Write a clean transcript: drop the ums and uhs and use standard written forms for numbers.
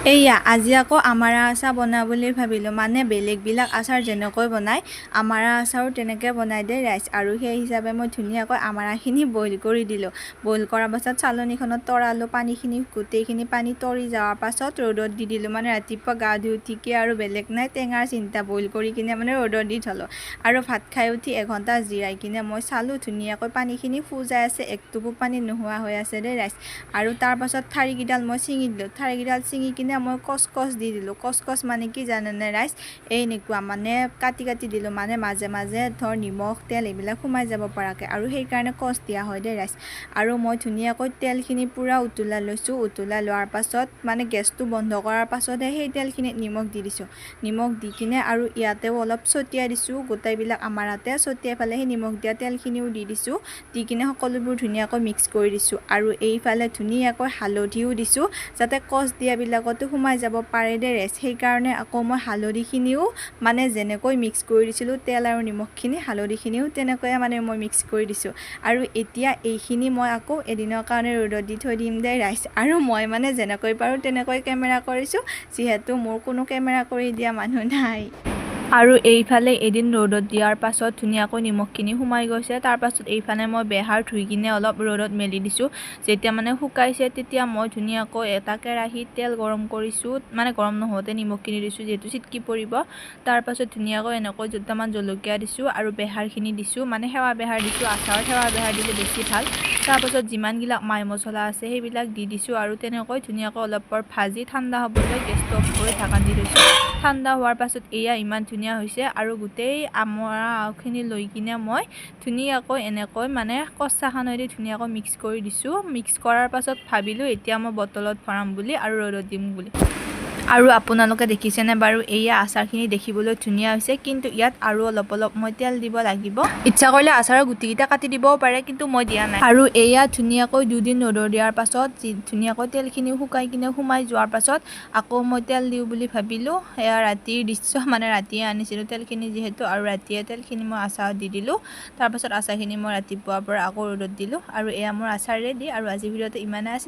এইয়া আজি আকৌ আমাৰা আচাৰ বনাওঁ বুলি ভাবিলোঁ। মানে বেলেগবিলাক আচাৰ যেনেকৈ বনায় আমাৰা আচাৰো তেনেকৈ বনাই দিয়ে ৰাইজ। আৰু সেই হিচাপে মই ধুনীয়াকৈ আমাৰাখিনি বইল কৰি দিলোঁ। বইল কৰাৰ পাছত চালনীখনত তৰালোঁ, পানীখিনি গোটেইখিনি পানী তৰি যোৱাৰ পাছত ৰ'দত দি দিলোঁ। মানে ৰাতিপুৱা গা ধুই উঠিকে আৰু বেলেগ নাই, টেঙাৰ চিন্তা বইল কৰি কিনে মানে ৰ'দত দি থলোঁ। আৰু ভাত খাই উঠি এঘণ্টা জিৰাই কিনে মই চালোঁ ধুনীয়াকৈ পানীখিনি শুজাই আছে, একটোপো পানী নোহোৱা হৈ আছে দেই ৰাইজ। আৰু তাৰ পাছত ঠাৰিকেইডাল মই ছিঙি দিলোঁ। ঠাৰিকেইডাল ছিঙি কিনে মই কচকচ দি দিলোঁ। কচকচ মানে কি জানেনে ৰাইজ? এনেকুৱা মানে কাটি কাটি দিলোঁ, মানে মাজে মাজে ধৰ নিমখ তেল এইবিলাক সোমাই যাব পৰাকৈ, আৰু সেইকাৰণে কচ দিয়া হয় দেই ৰাইজ। আৰু মই ধুনীয়াকৈ তেলখিনি পূৰা উতলাই লৈছোঁ। উতলাই লোৱাৰ পাছত মানে গেছটো বন্ধ কৰাৰ পাছতহে সেই তেলখিনিত নিমখ দি দিছোঁ। নিমখ দি কিনে আৰু ইয়াতেও অলপ ছটিয়াই দিছোঁ, গোটেইবিলাক আমাৰাতে ছটিয়াই পেলাই সেই নিমখ দিয়া তেলখিনিও দি দিছোঁ। দি কিনে সকলোবোৰ ধুনীয়াকৈ মিক্স কৰি দিছোঁ। আৰু এইফালে ধুনীয়াকৈ হালধিও দিছোঁ, যাতে কচ দিয়াবিলাকতো সোমাই যাব পাৰে দেই ৰাইজ। সেইকাৰণে আকৌ মই হালধিখিনিও মানে যেনেকৈ মিক্স কৰি দিছিলোঁ তেল আৰু নিমখখিনি, হালধিখিনিও তেনেকৈয়ে মানে মই মিক্স কৰি দিছোঁ। আৰু এতিয়া এইখিনি মই আকৌ এদিনৰ কাৰণে ৰ'দত দি থৈ দিম দেই ৰাইজ। আৰু মই মানে যেনেকৈ পাৰোঁ তেনেকৈ কেমেৰা কৰিছোঁ, যিহেতু মোৰ কোনো কেমেৰা কৰি দিয়া মানুহ নাই। আৰু এইফালে এদিন ৰ'দত দিয়াৰ পাছত ধুনীয়াকৈ নিমখখিনি সোমাই গৈছে। তাৰ পাছত এইফালে মই বেহাৰ ধুই কিনে অলপ ৰ'দত মেলি দিছোঁ। যেতিয়া মানে শুকাইছে তেতিয়া মই ধুনীয়াকৈ এটা কেৰাহীত তেল গৰম কৰিছোঁ, মানে গৰম নহওঁতে নিমখখিনি দিছোঁ যিহেতু চিটকি পৰিব। তাৰ পাছত ধুনীয়াকৈ এনেকৈ দুটামান জলকীয়া দিছোঁ আৰু বেহাৰখিনি দিছোঁ, মানে সেৱা বেহাৰ দিছোঁ। আচাৰত সেৱা বেহাৰ দিলে বেছি ভাল। তাৰ পাছত যিমানবিলাক মাই মছলা আছে সেইবিলাক দি দিছোঁ আৰু তেনেকৈ ধুনীয়াকৈ অলপ পৰ ভাজি ঠাণ্ডা হ'বলৈ গেছটো অফ কৰি ঢাকন দি থৈছোঁ। ঠাণ্ডা হোৱাৰ পাছত এয়া ইমান ধুনীয়া হৈছে। আৰু গোটেই আমৰাখিনি লৈ কিনে মই ধুনীয়াকৈ এনেকৈ মানে কচাখনেদি ধুনীয়াকৈ মিক্স কৰি দিছোঁ। মিক্স কৰাৰ পাছত ভাবিলোঁ এতিয়া মই বটলত ভৰাম বুলি আৰু ৰ'দত দিম বুলি। আৰু আপোনালোকে দেখিছেনে বাৰু, এয়া আচাৰখিনি দেখিবলৈ ধুনীয়া হৈছে, কিন্তু ইয়াত আৰু অলপ অলপ মই তেল দিব লাগিব। ইচ্ছা কৰিলে আচাৰৰ গুটিকেইটা কাটি দিবও পাৰে, কিন্তু মই দিয়া নাই। আৰু এয়া ধুনীয়াকৈ দুদিন ৰ'দত দিয়াৰ পাছত ধুনীয়াকৈ তেলখিনি শুকাই কিনে সোমাই যোৱাৰ পাছত আকৌ মই তেল দিওঁ বুলি ভাবিলোঁ। এয়া ৰাতিৰ দৃশ্য, মানে ৰাতিয়ে আনিছিলোঁ তেলখিনি যিহেতু, আৰু ৰাতিয়ে তেলখিনি মই আচাৰত দি দিলোঁ। তাৰপাছত আচাৰখিনি মই ৰাতিপুৱাৰ পৰা আকৌ ৰ'দত দিলোঁ। আৰু এয়া মোৰ আচাৰ ৰেডি। আৰু আজিৰ ভিডিঅ'টো ইমানেই আছিল।